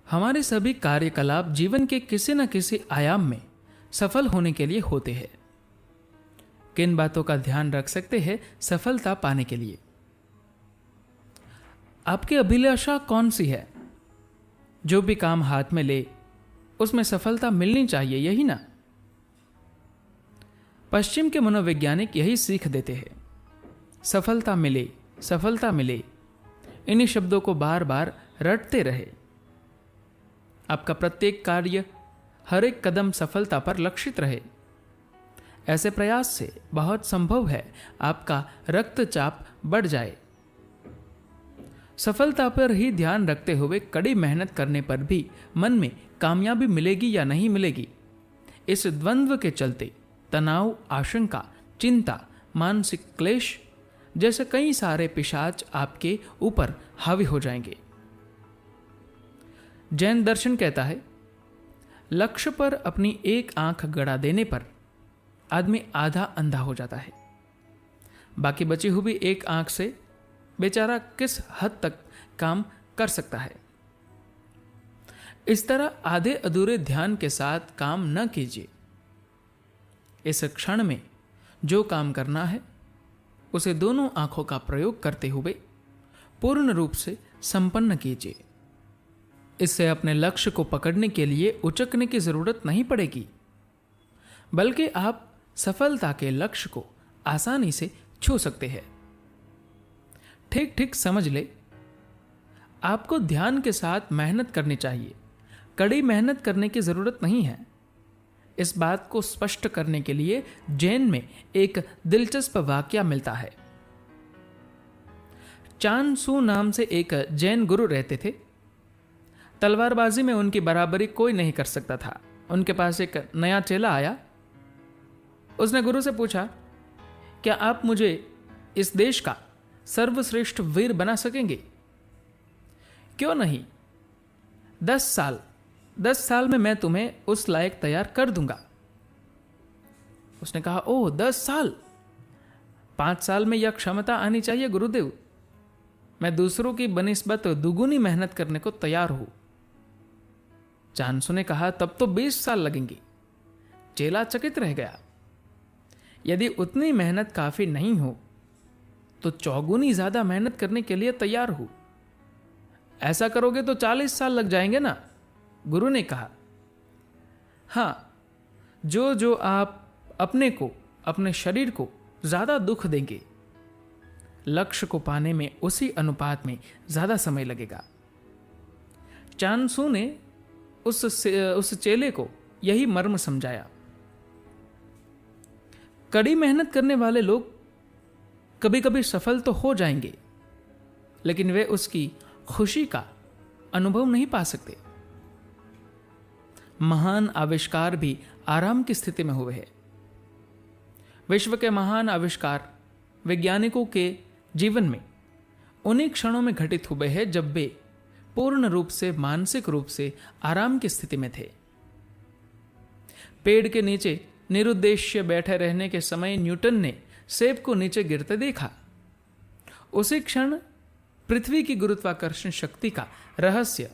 हमारे सभी कार्यकलाप जीवन के किसी न किसी आयाम में सफल होने के लिए होते हैं। किन बातों का ध्यान रख सकते हैं सफलता पाने के लिए? आपकी अभिलाषा कौन सी है? जो भी काम हाथ में ले उसमें सफलता मिलनी चाहिए, यही ना? पश्चिम के मनोवैज्ञानिक यही सीख देते हैं। सफलता मिले, सफलता मिले, इन्हीं शब्दों को बार बार रटते रहे। आपका प्रत्येक कार्य, हर एक कदम सफलता पर लक्षित रहे। ऐसे प्रयास से बहुत संभव है आपका रक्तचाप बढ़ जाए। सफलता पर ही ध्यान रखते हुए कड़ी मेहनत करने पर भी मन में कामयाबी मिलेगी या नहीं मिलेगी, इस द्वंद्व के चलते तनाव, आशंका, चिंता, मानसिक क्लेश जैसे कई सारे पिशाच आपके ऊपर हावी हो जाएंगे। जैन दर्शन कहता है, लक्ष्य पर अपनी एक आंख गड़ा देने पर आदमी आधा अंधा हो जाता है। बाकी बची हुई एक आंख से बेचारा किस हद तक काम कर सकता है। इस तरह आधे अधूरे ध्यान के साथ काम न कीजिए। इस क्षण में जो काम करना है उसे दोनों आंखों का प्रयोग करते हुए पूर्ण रूप से संपन्न कीजिए। इससे अपने लक्ष्य को पकड़ने के लिए उचकने की जरूरत नहीं पड़ेगी, बल्कि आप सफलता के लक्ष्य को आसानी से छू सकते हैं। ठीक ठीक समझ ले, आपको ध्यान के साथ मेहनत करनी चाहिए, कड़ी मेहनत करने की जरूरत नहीं है। इस बात को स्पष्ट करने के लिए जैन में एक दिलचस्प वाक्य मिलता है। चान सू नाम से एक जैन गुरु रहते थे। तलवारबाजी में उनकी बराबरी कोई नहीं कर सकता था। उनके पास एक नया चेला आया। उसने गुरु से पूछा, क्या आप मुझे इस देश का सर्वश्रेष्ठ वीर बना सकेंगे? क्यों नहीं, 10 साल में मैं तुम्हें उस लायक तैयार कर दूंगा। उसने कहा, ओह 10 साल, 5 साल में यह क्षमता आनी चाहिए गुरुदेव। मैं दूसरों की बनिस्बत दुगुनी मेहनत करने को तैयार हूं। चानसू ने कहा, तब तो 20 साल लगेंगे। चेला चकित रह गया। यदि उतनी मेहनत काफी नहीं हो तो चौगुनी ज्यादा मेहनत करने के लिए तैयार हूं। ऐसा करोगे तो 40 साल लग जाएंगे ना? गुरु ने कहा, हां, जो आप अपने को, अपने शरीर को ज्यादा दुख देंगे, लक्ष्य को पाने में उसी अनुपात में ज्यादा समय लगेगा। चानसू ने उस चेले को यही मर्म समझाया। कड़ी मेहनत करने वाले लोग कभी कभी सफल तो हो जाएंगे, लेकिन वे उसकी खुशी का अनुभव नहीं पा सकते। महान आविष्कार भी आराम की स्थिति में हुए हैं। विश्व के महान आविष्कार वैज्ञानिकों के जीवन में उन्हीं क्षणों में घटित हुए हैं जब वे पूर्ण रूप से मानसिक रूप से आराम की स्थिति में थे। पेड़ के नीचे निरुद्देश्य बैठे रहने के समय न्यूटन ने सेब को नीचे गिरते देखा। उसी क्षण पृथ्वी की गुरुत्वाकर्षण शक्ति का रहस्य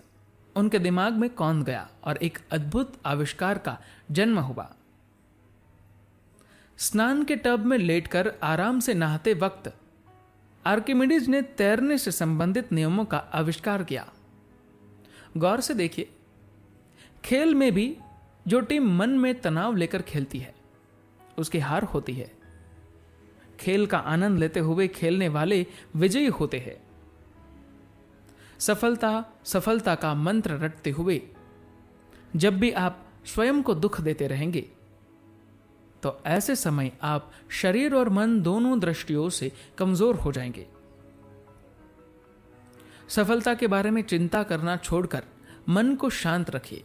उनके दिमाग में कौंध गया और एक अद्भुत आविष्कार का जन्म हुआ। स्नान के टब में लेटकर आराम से नहाते वक्त आर्किमिडीज ने तैरने से संबंधित नियमों का आविष्कार किया। गौर से देखिए, खेल में भी जो टीम मन में तनाव लेकर खेलती है उसकी हार होती है। खेल का आनंद लेते हुए खेलने वाले विजयी होते हैं। सफलता का मंत्र रटते हुए जब भी आप स्वयं को दुख देते रहेंगे तो ऐसे समय आप शरीर और मन दोनों दृष्टियों से कमजोर हो जाएंगे। सफलता के बारे में चिंता करना छोड़कर मन को शांत रखिए।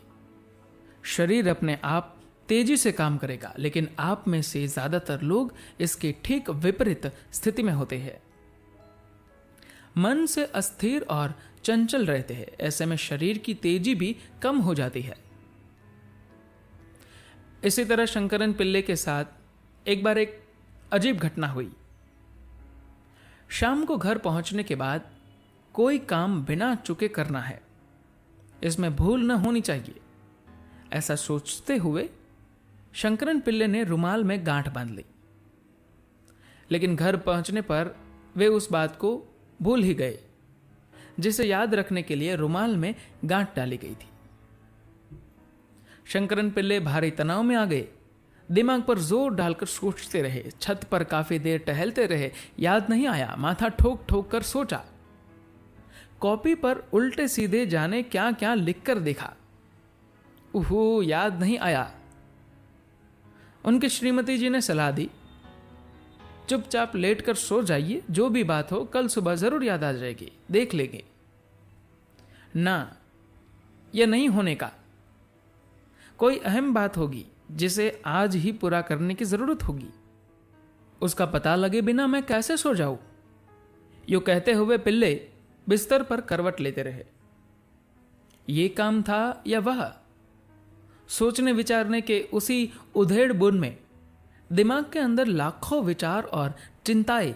शरीर अपने आप तेजी से काम करेगा, लेकिन आप में से ज्यादातर लोग इसके ठीक विपरीत स्थिति में होते हैं। मन से अस्थिर और चंचल रहते हैं। ऐसे में शरीर की तेजी भी कम हो जाती है। इसी तरह शंकरन पिल्ले के साथ एक बार एक अजीब घटना हुई। शाम को घर पहुंचने के बाद कोई काम बिना चुके करना है। इसमें भूल न होनी चाहिए। ऐसा सोचते हुए शंकरन पिल्ले ने रुमाल में गांठ बांध ली। लेकिन घर पहुंचने पर वे उस बात को भूल ही गए जिसे याद रखने के लिए रुमाल में गांठ डाली गई थी। शंकरन पिल्ले भारी तनाव में आ गए। दिमाग पर जोर डालकर सोचते रहे, छत पर काफी देर टहलते रहे, याद नहीं आया। माथा ठोक ठोक कर सोचा, कॉपी पर उल्टे सीधे जाने क्या क्या लिखकर देखा, उहू, याद नहीं आया। उनकी श्रीमती जी ने सलाह दी, चुपचाप लेटकर सो जाइए, जो भी बात हो कल सुबह जरूर याद आ जाएगी, देख लेंगे। ना, यह नहीं होने का। कोई अहम बात होगी जिसे आज ही पूरा करने की जरूरत होगी। उसका पता लगे बिना मैं कैसे सो जाऊं? यूं कहते हुए पिल्ले बिस्तर पर करवट लेते रहे। ये काम था या वह? सोचने विचारने के उसी उधेड़ बुन में दिमाग के अंदर लाखों विचार और चिंताएं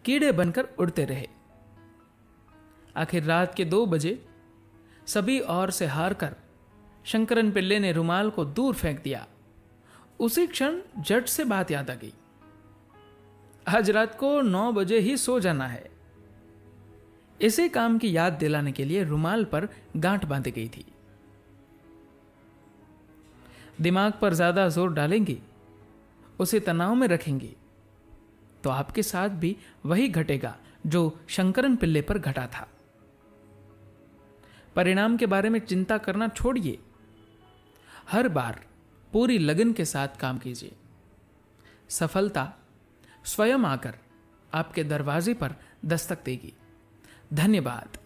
कीड़े बनकर उड़ते रहे। आखिर रात के 2 बजे सभी ओर से हार कर शंकरन पिल्ले ने रुमाल को दूर फेंक दिया। उसी क्षण झट से बात याद आ गई, आज रात को 9 बजे ही सो जाना है। इसी काम की याद दिलाने के लिए रुमाल पर गांठ बांधी गई थी। दिमाग पर ज्यादा जोर डालेंगे, उसे तनाव में रखेंगे, तो आपके साथ भी वही घटेगा जो शंकरन पिल्ले पर घटा था। परिणाम के बारे में चिंता करना छोड़िए। हर बार पूरी लगन के साथ काम कीजिए। सफलता स्वयं आकर आपके दरवाजे पर दस्तक देगी। धन्यवाद।